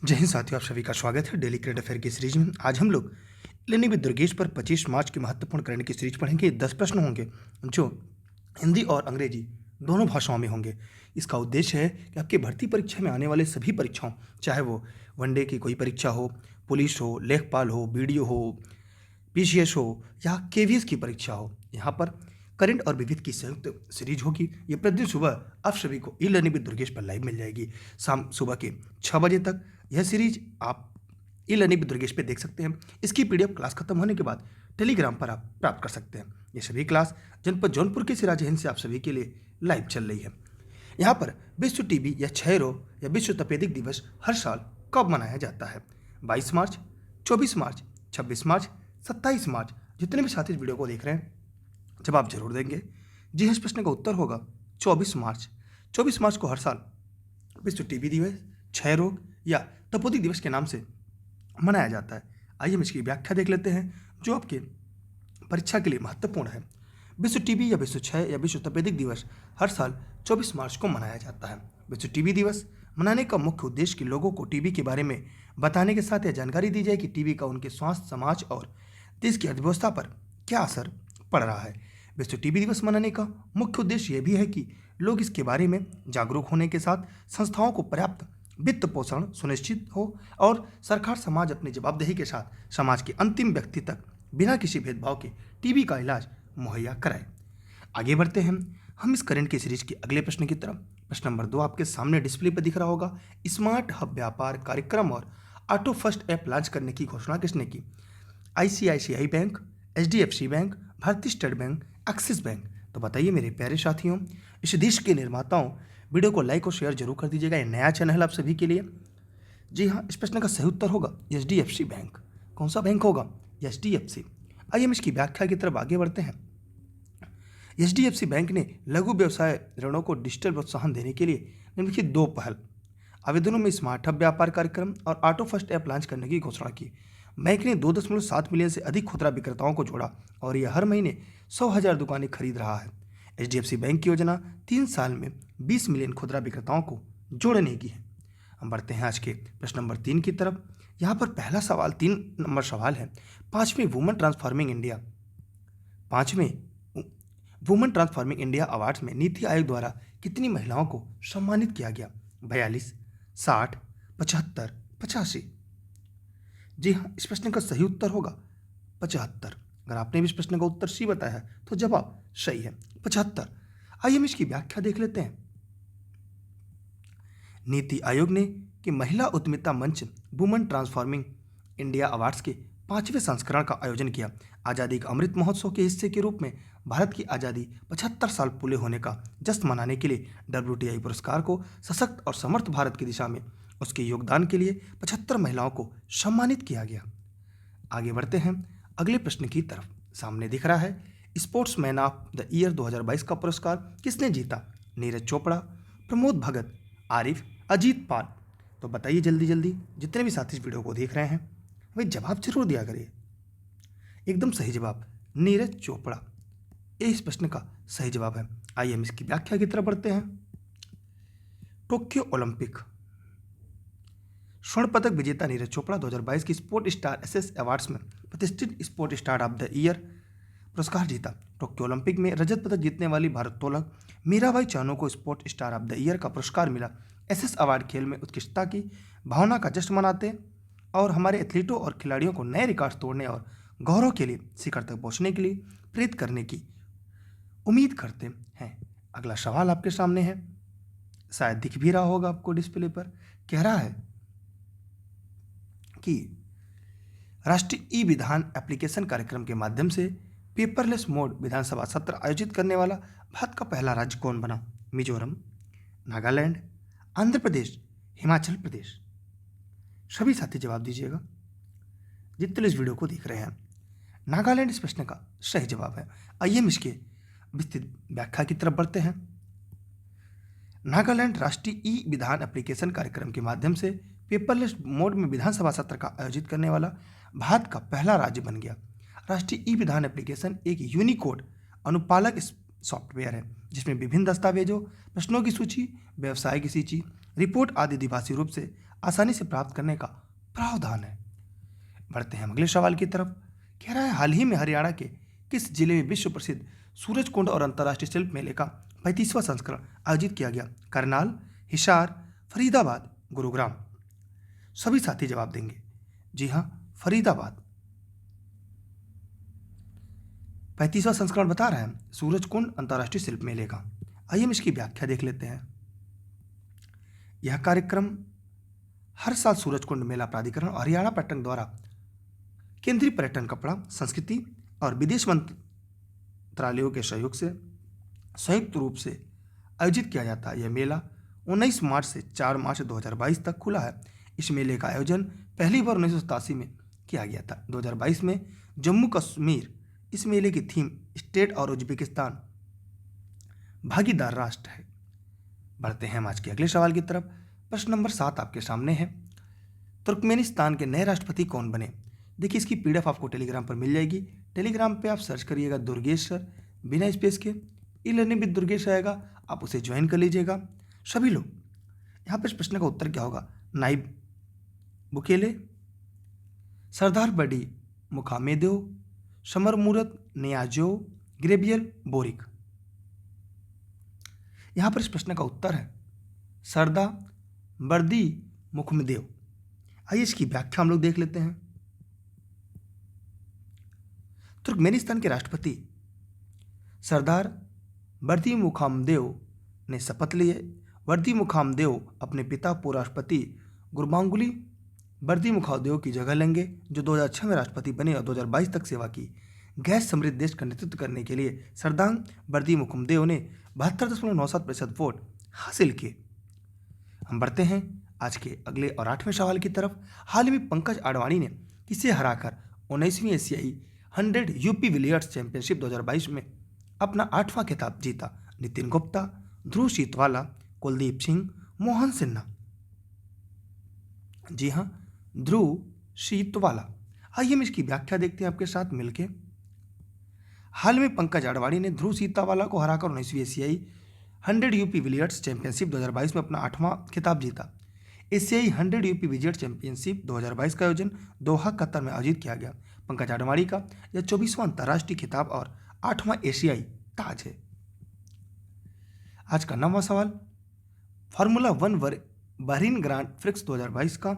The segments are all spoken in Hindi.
जय हिंद साथियों, आप सभी का स्वागत है डेली करंट अफेयर की सीरीज में। आज हम लोग लेनी विद दुर्गेश पर 25 मार्च की महत्वपूर्ण करंट की सीरीज पढ़ेंगे। 10 प्रश्न होंगे जो हिंदी और अंग्रेजी दोनों भाषाओं में होंगे। इसका उद्देश्य है कि आपकी भर्ती परीक्षा में आने वाले सभी परीक्षाओं, चाहे वो वनडे की कोई परीक्षा हो, पुलिस हो, लेखपाल हो, बीडीओ हो, पीसीएस हो या केवीएस की परीक्षा हो, यहाँ पर करंट और विविध की संयुक्त सीरीज होगी। ये प्रतिदिन सुबह आप सभी को ई लर्निंग विद दुर्गेश पर लाइव मिल जाएगी। शाम सुबह के 6 बजे तक यह सीरीज आप ई लर्निंग विद दुर्गेश पे देख सकते हैं। इसकी पीडीएफ क्लास खत्म होने के बाद टेलीग्राम पर आप प्राप्त कर सकते हैं। ये सभी क्लास जनपद जौनपुर के सिराज हिंद से आप सभी के लिए लाइव चल रही है। यहाँ पर विश्व टीबी या क्षय रोग या विश्व तपेदिक दिवस हर साल कब मनाया जाता है? 22 मार्च, 24 मार्च, 26 मार्च, 27 मार्च। जितने भी साथी इस वीडियो को देख रहे हैं जवाब जरूर देंगे। जी हाँ, इस प्रश्न का उत्तर होगा 24 मार्च। 24 मार्च को हर साल विश्व टीबी दिवस, क्षय रोग या तपेदिक दिवस के नाम से मनाया जाता है। आइए हम इसकी व्याख्या देख लेते हैं जो आपके परीक्षा के लिए महत्वपूर्ण है। विश्व टीबी या विश्व क्षय या विश्व तपेदिक दिवस हर साल 24 मार्च को मनाया जाता है। विश्व टीबी दिवस मनाने का मुख्य उद्देश्य कि लोगों को टीबी के बारे में बताने के साथ यह जानकारी दी जाए कि टीबी का उनके स्वास्थ्य, समाज और देश की अर्थव्यवस्था पर क्या असर पड़ रहा है। विश्व टीबी दिवस मनाने का मुख्य उद्देश्य यह भी है कि लोग इसके बारे में जागरूक होने के साथ संस्थाओं को पर्याप्त वित्त पोषण सुनिश्चित हो और सरकार समाज अपनी जवाबदेही के साथ समाज के अंतिम व्यक्ति तक बिना किसी भेदभाव के टीबी का इलाज मुहैया कराए। आगे बढ़ते हैं हम इस करंट की सीरीज के अगले प्रश्न की तरफ। प्रश्न नंबर 2 आपके सामने डिस्प्ले पर दिख रहा होगा। स्मार्ट हब व्यापार कार्यक्रम और ऑटो फर्स्ट ऐप लॉन्च करने की घोषणा किसने की? आईसीआईसीआई बैंक, एचडीएफसी बैंक, भारतीय स्टेट बैंक, एक्सिस बैंक। तो बताइए मेरे प्यारे साथियों, इस देश के निर्माताओं, वीडियो को लाइक और शेयर जरूर कर दीजिएगा। ये नया चैनल है आप सभी के लिए। जी हाँ, इस प्रश्न का सही उत्तर होगा एचडीएफसी बैंक। कौन सा बैंक होगा? एचडीएफसी। आइए हम इसकी व्याख्या की तरफ आगे बढ़ते हैं। एचडीएफसी बैंक ने लघु व्यवसाय ऋणों को डिजिटल प्रोत्साहन देने के लिए निम्नलिखित 2 पहल आवेदनों में स्मार्ट हब व्यापार कार्यक्रम और ऑटो फर्स्ट ऐप लॉन्च करने की घोषणा की। बैंक ने 2.7 मिलियन से अधिक खुदरा विक्रेताओं को जोड़ा और यह हर महीने 100,000 दुकानें खरीद रहा है। एचडीएफसी बैंक की योजना 3 साल में 20 मिलियन खुदरा विक्रेताओं को जोड़ने की है। हम बढ़ते हैं आज के प्रश्न नंबर 3 की तरफ। यहाँ पर पहला सवाल 3 नंबर सवाल है। 5वें वुमेन ट्रांसफॉर्मिंग इंडिया अवार्ड्स में नीति आयोग द्वारा कितनी महिलाओं को सम्मानित किया गया? 42, 60, 75, 85। जी हाँ, इस प्रश्न का सही उत्तर होगा 75। अगर आपने भी इस प्रश्न का उत्तर सी बताया है तो जवाब सही है, 75। आइए हम इसकी व्याख्या देख लेते हैं। नीति आयोग ने कि महिला उद्यमिता मंच वुमेन ट्रांसफॉर्मिंग इंडिया अवार्ड्स के 5वें संस्करण का आयोजन किया। आज़ादी का अमृत महोत्सव के हिस्से के रूप में भारत की आज़ादी 75 साल पूरे होने का जश्न मनाने के लिए WTI पुरस्कार को सशक्त और समर्थ भारत की दिशा में उसके योगदान के लिए 75 महिलाओं को सम्मानित किया गया। आगे बढ़ते हैं अगले प्रश्न की तरफ। सामने दिख रहा है स्पोर्ट्समैन ऑफ द ईयर 2022 का पुरस्कार किसने जीता? नीरज चोपड़ा, प्रमोद भगत, आरिफ, अजीत पाल। तो बताइए जल्दी जल्दी, जितने भी साथी इस वीडियो को देख रहे हैं भाई जवाब जरूर दिया करिए। एकदम सही जवाब नीरज चोपड़ा, ये इस प्रश्न का सही जवाब है। आइए हम इसकी व्याख्या की तरफ बढ़ते हैं। टोक्यो ओलंपिक स्वर्ण पदक विजेता नीरज चोपड़ा 2022 की स्पोर्ट स्टार एसएस अवार्ड्स में प्रतिष्ठित sport star of the year पुरस्कार जीता। टोक्यो ओलंपिक में रजत पदक जीतने वाली भारोत्तोलक मीराबाई चानू को sport star of the year का पुरस्कार मिला। एसएस अवार्ड खेल में उत्कृष्टता की भावना का जश्न मनाते और हमारे एथलीटों और खिलाड़ियों को नए रिकॉर्ड तोड़ने और गौरव के लिए शिखर तक पहुंचने के लिए प्रेरित करने की उम्मीद करते हैं। अगला सवाल आपके सामने है, शायद दिख भी रहा होगा आपको डिस्प्ले पर। कह रहा है कि राष्ट्रीय ई विधान एप्लीकेशन कार्यक्रम के माध्यम से पेपरलेस मोड विधानसभा सत्र आयोजित करने वाला भारत का पहला राज्य कौन बना? मिजोरम, नागालैंड, आंध्र प्रदेश, हिमाचल प्रदेश। सभी साथी जवाब दीजिएगा जितने इस वीडियो को देख रहे हैं। नागालैंड इस प्रश्न का सही जवाब है। आइए हम इसके विस्तृत व्याख्या की तरफ बढ़ते हैं। नागालैंड राष्ट्रीय ई विधान एप्लीकेशन कार्यक्रम के माध्यम से पेपरलेस मोड में विधानसभा सत्र का आयोजित करने वाला भारत का पहला राज्य बन गया। राष्ट्रीय ई विधान एप्लीकेशन एक यूनिकोड अनुपालक सॉफ्टवेयर है जिसमें विभिन्न दस्तावेजों, प्रश्नों की सूची, व्यवसाय की सूची, रिपोर्ट आदि द्विभाषी रूप से आसानी से प्राप्त करने का प्रावधान है। बढ़ते हैं अगले सवाल की तरफ। कह रहा है हाल ही में हरियाणा के किस जिले में विश्व प्रसिद्ध सूरज कुंड और अंतर्राष्ट्रीय शिल्प मेले का 35वां संस्करण आयोजित किया गया? करनाल, हिसार, फरीदाबाद, गुरुग्राम। सभी साथी जवाब देंगे। जी हाँ, फरीदाबाद। 35वां संस्करण बता रहा है सूरज कुंड अंतर्राष्ट्रीय शिल्प मेले का। आइए हम इसकी व्याख्या देख लेते हैं। यह कार्यक्रम हर साल सूरज कुंड मेला प्राधिकरण और हरियाणा पर्यटन द्वारा केंद्रीय पर्यटन, कपड़ा, संस्कृति और विदेश मंत्रालयों के सहयोग से संयुक्त रूप से आयोजित किया जाता है। यह मेला 19 मार्च से 4 मार्च 2022 तक खुला है। इस मेले का आयोजन पहली बार 1987 में किया गया था। 2022 में जम्मू कश्मीर इस मेले की थीम स्टेट और उज्बेकिस्तान भागीदार राष्ट्र है। बढ़ते हैं हम आज के अगले सवाल की तरफ। प्रश्न नंबर 7 आपके सामने है। तुर्कमेनिस्तान के नए राष्ट्रपति कौन बने? देखिए, इसकी पीडीएफ आपको टेलीग्राम पर मिल जाएगी। टेलीग्राम पे आप सर्च करिएगा दुर्गेश सर, बिना स्पेस के। ई लर्निंग विद दुर्गेश आएगा, आप उसे ज्वाइन कर लीजिएगा सभी लोग। यहाँ पर इस प्रश्न का उत्तर क्या होगा? नाइब बुकेले, सरदार बडी मुखामेदेव, समरमुरत नियाजो, ग्रेबियल बोरिक। यहाँ पर इस प्रश्न का उत्तर है सरदार बर्दी मुखमदेव। आइए इसकी व्याख्या हम लोग देख लेते हैं। तुर्कमेनिस्तान के राष्ट्रपति सरदार बर्दी मुखामदेव ने शपथ लिए। बर्दी मुखामदेव अपने पिता पूर्व राष्ट्रपति गुरबांगुली बर्दी मुखामदेव की जगह लेंगे, जो 2006 में राष्ट्रपति बने और 2022 तक सेवा की। गैस समृद्ध देश का नेतृत्व करने के लिए सरदार बर्दी मुखामदेव ने 72.97% वोट हासिल किए। हम बढ़ते हैं आज के अगले और 8वें सवाल की तरफ। हाल ही में पंकज आडवाणी ने किसे हराकर 19वीं एशियाई 100 यूपी बिलियर्ड्स चैंपियनशिप 2022 में अपना 8वां खिताब जीता? नितिन गुप्ता, ध्रुव सीतवाला, कुलदीप सिंह, मोहन सिन्हा। जी हाँ, ध्रुव सीतवाला। आइए हम इसकी व्याख्या देखते हैं आपके साथ मिलके। हाल में पंकज आडवाणी ने ध्रुव सीतावाला को हराकर 19वीं एशियाई 100 यूपी बिलियर्ड्स चैंपियनशिप 2022 में अपना 8वां खिताब जीता। एशियाई 100 यूपी बिलियर्ड्स चैंपियनशिप 2022 का आयोजन दोहा, कतर में आयोजित किया गया। पंकज आडवाणी का यह 24वां अंतर्राष्ट्रीय खिताब और 8वां एशियाई ताज है। आज का 9वां सवाल। फार्मूला 1 बहरीन ग्रांड प्रिक्स 2022 का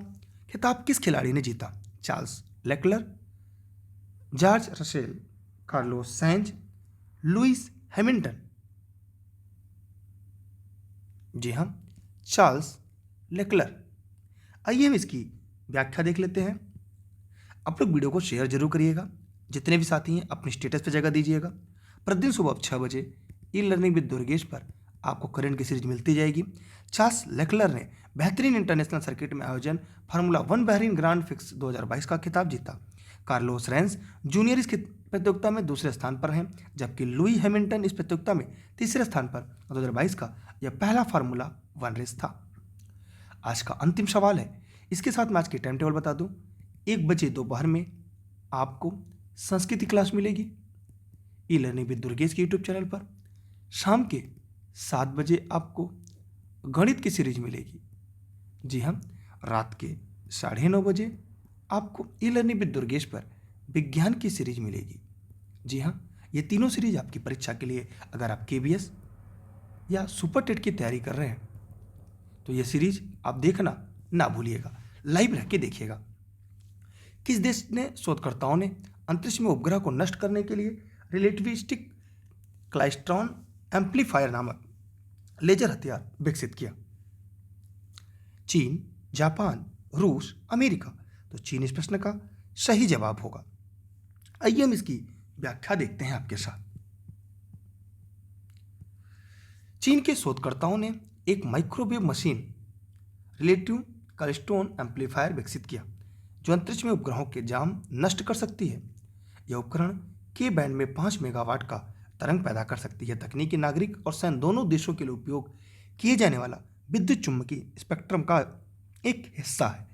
खिताब किस खिलाड़ी ने जीता? Charles Leclerc, George Russell, Carlos Sainz, Lewis Hamilton. जी हाँ, चार्ल्स लेक्लर। आइए हम इसकी व्याख्या देख लेते हैं। आप लोग वीडियो को शेयर जरूर करिएगा। जितने भी साथी हैं अपने स्टेटस पर जगह दीजिएगा। प्रतिदिन सुबह 6 बजे ई लर्निंग विद दुर्गेश पर आपको करंट की सीरीज मिलती जाएगी। चार्ल्स लेक्लर ने बेहतरीन इंटरनेशनल सर्किट में आयोजन फार्मूला 1 बहरीन ग्रांड प्रिक्स 2022 का खिताब जीता। कार्लोस रेंस जूनियर इस प्रतियोगिता में दूसरे स्थान पर हैं, जबकि लुई हैमिल्टन इस प्रतियोगिता में तीसरे स्थान पर। 2022 का यह पहला फार्मूला 1 रेस था। आज का अंतिम सवाल है। इसके साथ मैं आज की टाइम टेबल बता दूं। 1 बजे दोपहर में आपको संस्कृति क्लास मिलेगी ई लर्निंग विद दुर्गेश के यूट्यूब चैनल पर। शाम के 7 बजे आपको गणित की सीरीज मिलेगी। जी हाँ, रात के 9:30 बजे आपको ई लर्निंग विद दुर्गेश पर विज्ञान की सीरीज मिलेगी। जी हाँ, ये तीनों सीरीज आपकी परीक्षा के लिए, अगर आप केबीएस या सुपर टेट की तैयारी कर रहे हैं तो ये सीरीज आप देखना ना भूलिएगा, लाइव रह के देखिएगा। किस देश ने शोधकर्ताओं ने अंतरिक्ष में उपग्रह को नष्ट करने के लिए रिलेटिविस्टिक क्लाइस्ट्रॉन एम्पलीफायर नामक लेजर हथियार विकसित किया? चीन, जापान, रूस, अमेरिका। तो चीन इस प्रश्न का सही जवाब होगा। आइए हम इसकी व्याख्या देखते हैं आपके साथ। चीन के शोधकर्ताओं ने एक माइक्रोवेव मशीन रिलेटिव क्लाइस्ट्रॉन एम्पलीफायर विकसित किया, जो अंतरिक्ष में उपग्रहों के जाम नष्ट कर सकती है। यह उपकरण के बैंड में 5 मेगावाट का तरंग पैदा कर सकती है। तकनीकी नागरिक और सैन्य दोनों देशों के लिए उपयोग किए जाने वाला विद्युत चुम्बकीय स्पेक्ट्रम का एक हिस्सा है।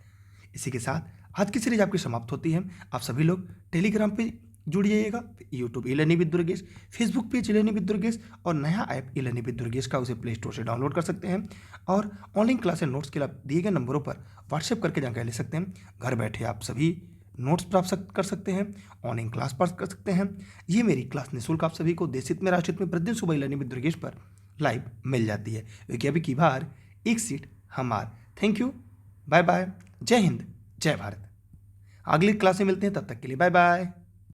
इसी के साथ आज की सीरीज आपकी समाप्त होती है। आप सभी लोग टेलीग्राम पे जुड़ जाइएगा। YouTube e learning with Durgesh, Facebook page e learning with Durgesh और नया app e learning with Durgesh का उसे प्ले स्टोर से डाउनलोड कर सकते हैं। और ऑनलाइन क्लास एंड नोट्स के लिए आप दिए गए नंबरों पर व्हाट्सएप करके जानकारी ले सकते हैं। घर बैठे आप सभी नोट्स प्राप्त कर सकते हैं, ऑनलाइन क्लास प्राप्त कर सकते हैं। ये मेरी क्लास निःशुल्क आप सभी को देशहित में राष्ट्रहित में प्रतिदिन सुबह ई लर्निंग विद दुर्गेश पर लाइव मिल जाती है, क्योंकि अभी की बार एक सीट हमार। थैंक यू, बाय बाय, जय हिंद, जय भारत। अगली क्लास में मिलते हैं, तब तक के लिए बाय बाय।